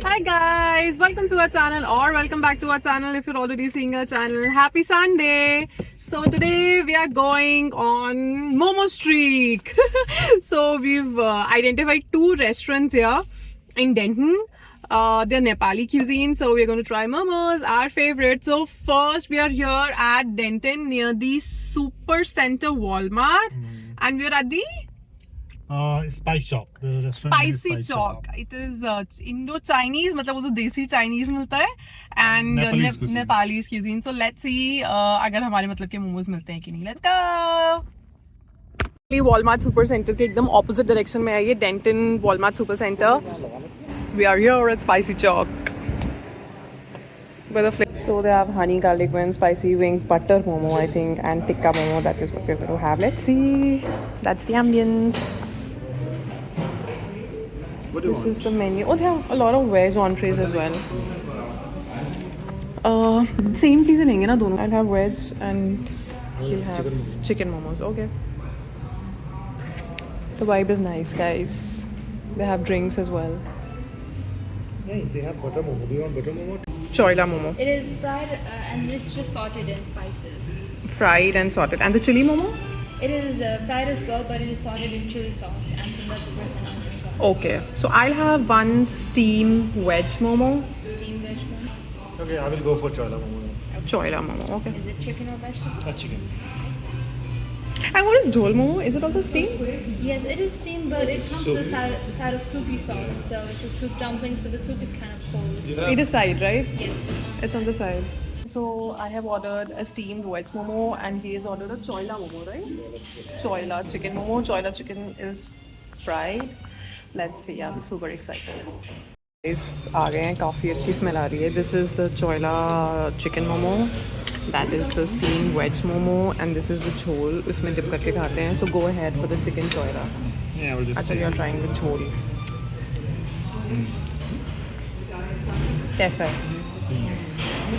Hi guys, welcome to our channel or welcome back to our channel if you're already seeing our channel. Happy Sunday. So today we are going on Momo Streak. So we've identified two restaurants here in Denton. They're Nepali cuisine, so we're going to try momos, our favorite. So first we are here at Denton near the Super Center Walmart, and we are at the Spice Chop. The restaurant name is Spicy Chalk. It is Indo-Chinese, मतलब वो जो देसी Chinese मिलता है, and Nepalese cuisine. Nepalese cuisine. So let's see अगर हमारे मतलब के मोमोज मिलते हैं कि नहीं. Let's go. Walmart Super Center के एकदम opposite direction में है ये Denton Walmart Super Center. We are here at Spicy Chalk. So they have honey garlic wings, spicy wings, butter momo I think, and tikka momo. That is what we're going to have. Let's see. That's the ambience. This is the menu. Oh, they have a lot of veg entrees as well. Same चीज़ें लेंगे ना दोनों. I'll have veg and we'll have chicken momos. Okay. The vibe is nice, guys. They have drinks as well. Hey, they have butter momo. Do you want butter momo? Choila momo. It is fried and it's just sauteed in spices. Fried and sauteed. And the chili momo? It is fried as well, but it is sauteed in chili sauce and some leftovers and onions on it. Okay. So I'll have one steam veg momo. Steamed veg one. Okay, I will go for chola momo. Choila momo. Okay. Is it chicken or vegetable? Chicken. And what is jhol momo? Is it also steamed? Yes, it is steamed, but it comes with a side of soupy sauce. So it's just soup dumplings, but the soup is kind of cold. It is side, right? Yes. It's on the side. So I have ordered a steamed veg momo and he has ordered a choila momo, right? Choila chicken momo. Choila chicken is fried. Let's see. I'm super excited. इस आ गए हैं, काफ़ी अच्छी smell आ रही है. This is the choila chicken momo. That is the steamed veg momo and this is the jhol. इसमें dip करके खाते हैं. So go ahead for the chicken choila. Yeah, I will just. Actually, you're trying the jhol. कैसा है?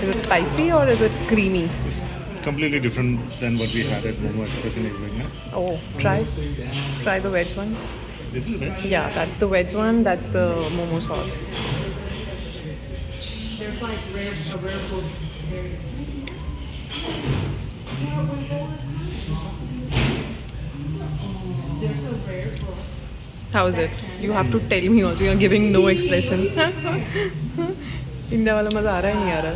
Is it spicy or is it creamy? It's completely different than what we had at Momo Express in England. Oh, try the veg one. This is veg. Yeah, that's the veg one. That's the momo sauce. How is it? You have to tell me also. You're giving no expression. India वाला मजा आ रहा है नहीं आ रहा?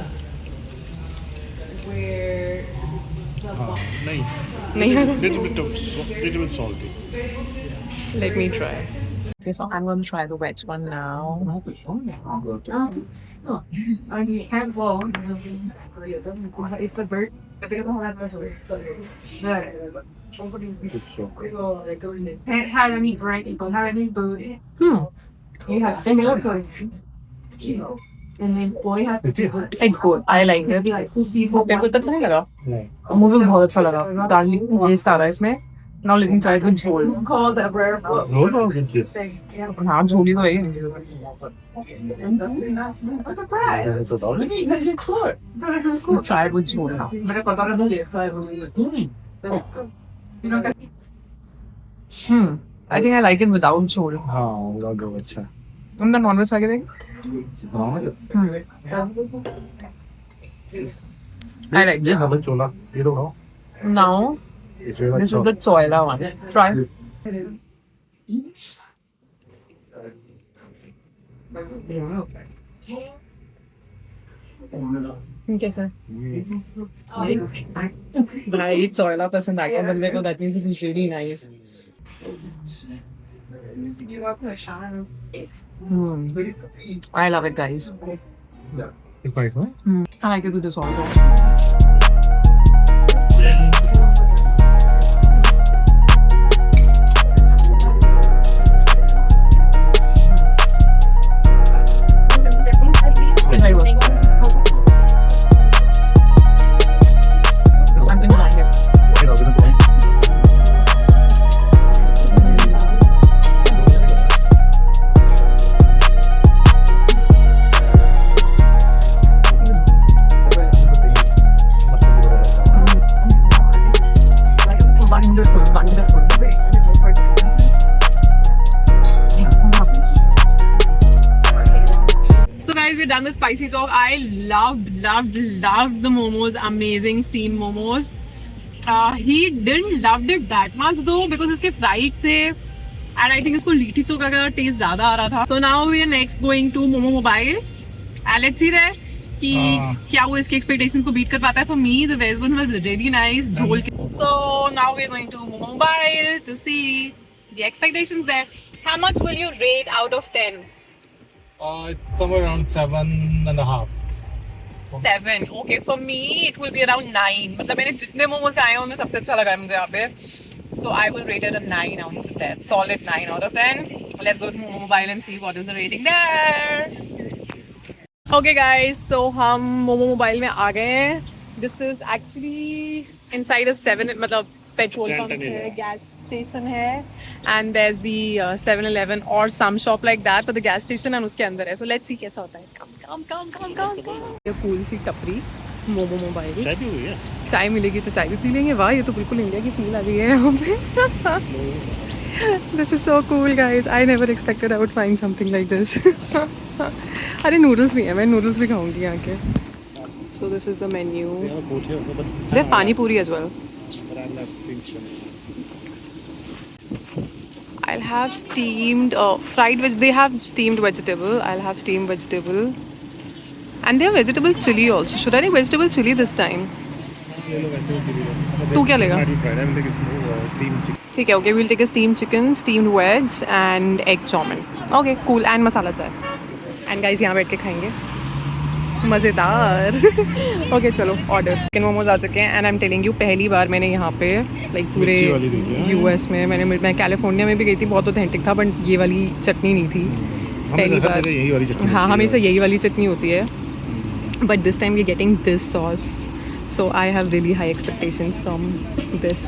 नहीं. नहीं आ रहा? Little bit salty. Let me try. Okay, so I'm going to try the veg one now. It's the bird. How to meet right people, how to meet food. You have to know and then boy have to do it. It's good. I like it. Be like, who people तेरे को तो अच्छा नहीं लगा? नहीं. मुझे बहुत अच्छा लगा. गार्लिक टेस्ट आ रहा है इसमें. Now let me try it with झोल. call that rare Roll or with this? हाँ झोल ही तो है. What's the prize? It's a dollar. Try it with झोल. मैंने पता नहीं लिया था you know I think I like it without झोल. हाँ, without go अच्छा. तुम तो नॉनवेज खा के देख. I like it. Double chola. You don't know. Now It's very this is the choila one. Try. कैसा है? भाई choila पसंद आ गया बंदे को. That means this is really nice. you up to a shot. I love it, guys. It's nice, no? I could do this also. we're done with Spicy Talk. I loved the momos. Amazing steamed momos. He didn't loved it that much though because इसके fried थे. And I think इसको लिट्टी चोखा का taste ज़्यादा आ रहा था. So now we are next going to Momo Mobile. And let's see there कि क्या वो इसके expectations को beat कर पाता है. For me, the veg one was really nice. झोल के. So now we are going to Momo Mobile to see the expectations there. How much will you rate out of 10? It's somewhere around 7.5. 7. Okay, for me it will be around 9. मतलब मैंने जितने मोमोज खाए हैं उनमें सबसे अच्छा लगा है मुझे यहाँ पे. So I will rate it a 9 out of 10. Solid 9 out of 10. Let's go to Momo Mobile and see what is the rating there. Okay guys, so हम Momo Mobile में आ गए हैं. This is actually inside a 7, मतलब petrol pump है, gas station है, and there's the 7-Eleven or some shop like that, but the gas station and उसके अंदर है. So let's see कैसा होता है. Come. ये cool सी टपरी Momo Mobile. चाय भी हुई है. चाय मिलेगी तो चाय भी पी लेंगे. वाह, ये तो बिल्कुल इंडिया की फील आ गई है यहाँ पे. This is so cool guys. I never expected I would find something like this. अरे नूडल्स भी हैं. मैं नूडल्स भी खाऊंगी यहाँ के. So this is the menu. They have both here, but this They have pani puri as well. but I'll have steamed chicken. I'll have steamed fried veg. They have steamed vegetable. I'll have steamed vegetable. And they have vegetable chili also. Should I take vegetable chili this time? ले लो वैसे भी ले लो. तू क्या लेगा? Fried. I will take steamed chicken. ठीक है, okay. We'll take a steamed chicken, steamed veg and egg chowmin. Okay, cool. And masala chai. And guys, यहाँ बैठ के खाएंगे. मज़ेदार. Okay, चलो ऑर्डर. चिकन मोमोज आ चुके हैं. And I am telling you, पहली बार मैंने यहाँ पे लाइक पूरे मिर्ची वाली देखी है. यूएस में मैं कैलिफोर्निया में भी गई थी. बहुत ऑथेंटिक था, बट ये वाली चटनी नहीं थी. पहली बार. यही वाली चटनी. हाँ, हमेशा यही वाली चटनी होती है. But this time we're getting this sauce. So I have really high expectations from this.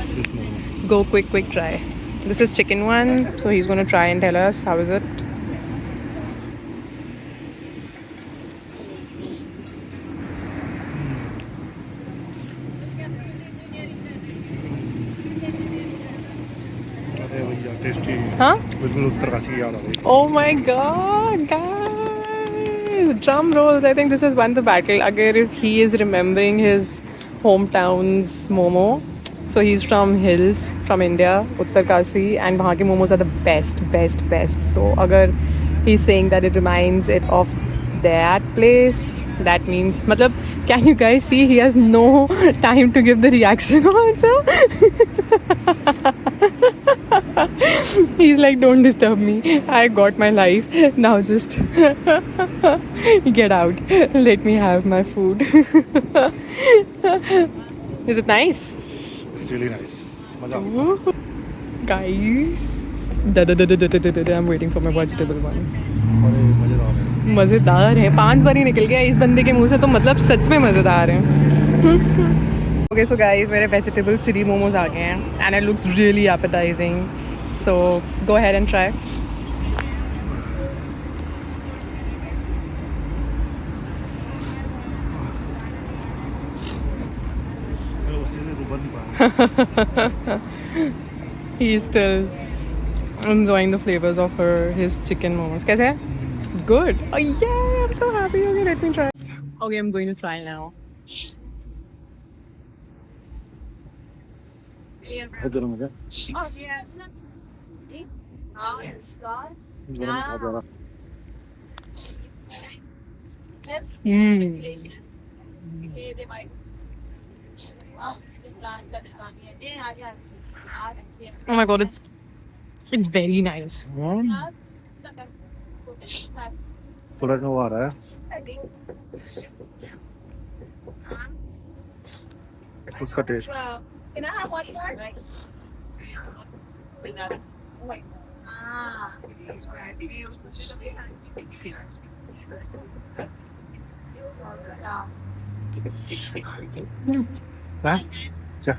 Go quick try. This is chicken one. So he's going to try and tell us how is it. Tasty. Huh? बिल्कुल उत्तरकाशी की याद आ गई. Oh my god, guys! Drum rolls. I think this has won the battle. Agar if he is remembering his hometown's momo. So he's from Hills, from India, Uttarkashi, and वहाँ के momos are the best. So agar he's saying that it reminds it of that place, that means, मतलब, can you guys see he has no time to give the reaction also? He's like, don't disturb me. I got my life. Now just get out. Let me have my food. Is it nice? It's really nice. मजा आ गया. Guys. I'm waiting for my vegetable one. अरे मजेदार है. मज़ेदार है. 5 बार ही निकल गया इस बंदे के मुंह से, तो मतलब सच में मज़ेदार है. Okay, so guys, मेरे vegetable chili momos आ गए हैं and it looks really appetizing. So go ahead and try. उससे तो बन नहीं पाया. He's still enjoying the flavors of his chicken momos. कैसे है? Good. Oh yeah, I'm so happy. Okay, let me try. Okay, I'm going to try now. इधर मुझे. Oh my god, it's very nice. थोड़ा सा वो आ रहा है. उसका टेस्ट. हाँ? क्या?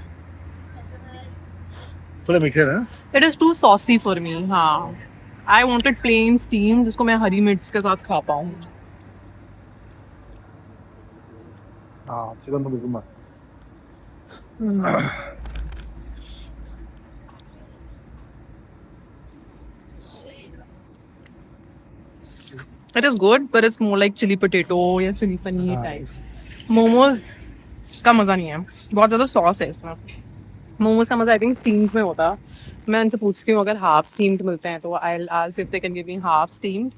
थोड़ा मिक्सर है. It is too saucy for me. हाँ. I wanted plain steam जिसको मैं हरी मिर्च के साथ खा पाऊँ. हाँ, चिकन तो बिल्कुल मत. It is good, but it's more like chili potato या chili paneer type. Momos का मजा नहीं है, बहुत ज़्यादा सॉस है इसमें. मोमोज का मजा आई थिंक स्टीम्ड में होता. मैं उनसे पूछती हूँ अगर हाफ स्टीम्ड मिलते हैं तो I will ask if they can give me half steamed.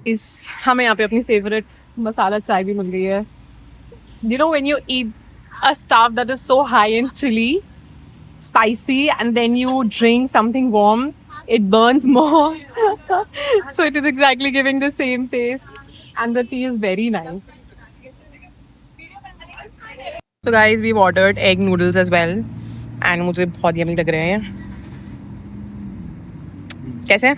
इस हमें यहाँ पे अपनी फेवरेट मसाला चाय भी मिल गई है. You know when you eat a stuff that is so high in chili, spicy, and then you drink something warm, it burns more. So it is exactly giving the same taste, and the tea is very nice. So guys, we've ordered egg noodles as well, and मुझे बहुत yummy लग रहे हैं. कैसे?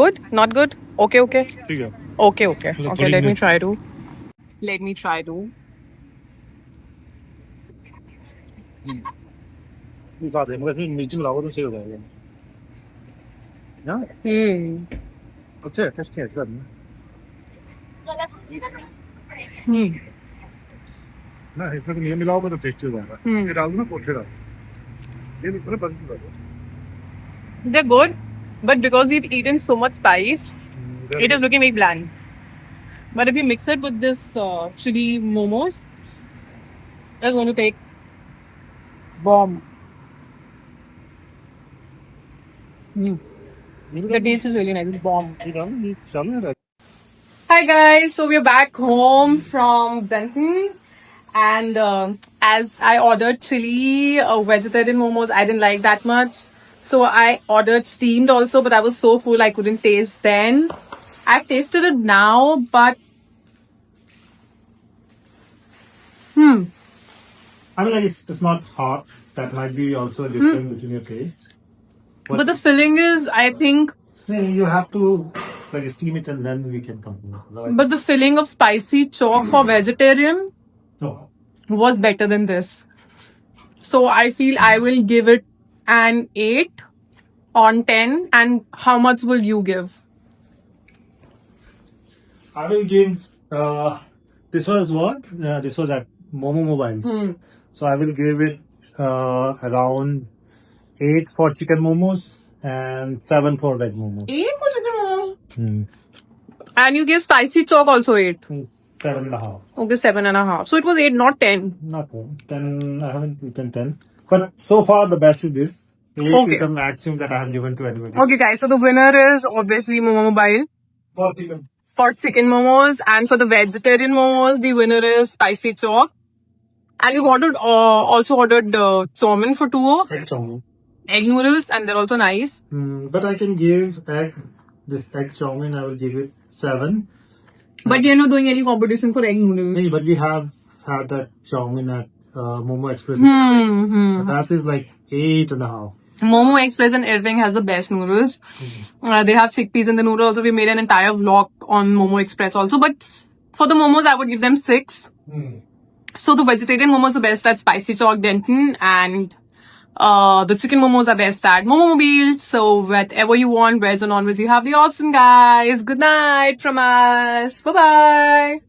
Good? Not good? Okay, okay. ठीक है. Okay, okay. मतलब Okay, थोड़ी let me मिर्च- try to. Let me try to. ज़्यादा है, मगर इसमें मिर्ची मिलाओ तो सही हो जाएगा. ना? अच्छा है, टेस्टी है इसका. ना इसमें तो ये मिलाओगे तो टेस्टी हो जाएगा. ये डाल दो ना, पोटे डाल. ये भी पूरा बंद कर दो. They're good, but because we've eaten so much spice, it is looking very bland. But if you mix it with this chili momos, it's going to take bomb. The taste is really nice. It's bomb. ये डाल दो, ये चालू है. Hi guys, so we're back home from Denton, and as I ordered chili vegetarian momos, I didn't like that much, so I ordered steamed also, but I was so full I couldn't taste then. I've tasted it now, but I mean, like it's not hot. That might be also a difference between your taste. but the filling is, I think, You have to like steam it and then we can compare. Otherwise- but the filling of spicy chalk for vegetarian No. was better than this. So I feel I will give it an 8 on 10. And how much will you give? I will give. This was what? This was at Momo Mobile. So I will give it around 8 for chicken momos and 7 for veg momos. 8 for chicken momos. And you give spicy chalk also 8. 7.5. Okay, 7.5. So it was 8, not 10. Not 10. I haven't eaten 10. But so far the best is this. 8 Okay. is the maximum that I have given to anybody. Okay, guys. So the winner is obviously Momo Mobile For chicken. for chicken momos, and for the vegetarian momos, the winner is spicy chalk. And you ordered also ordered chow mein for 2 Egg chow. egg noodles, and they're also nice. But I can give this egg chow mein, I will give it 7. But you're not doing any competition for egg noodles. Hey, but we have had that chow mein at Momo Express. That is like 8.5. Momo Express in Irving has the best noodles. They have chickpeas in the noodle also. We made an entire vlog on Momo Express also. But for the momos, I would give them 6. So the vegetarian momos are best at Spicy Chalk Denton, and the chicken momos are best at Momo Mobile. So whatever you want, veg or non-veg, you have the option, guys. Good night from us. Bye-bye.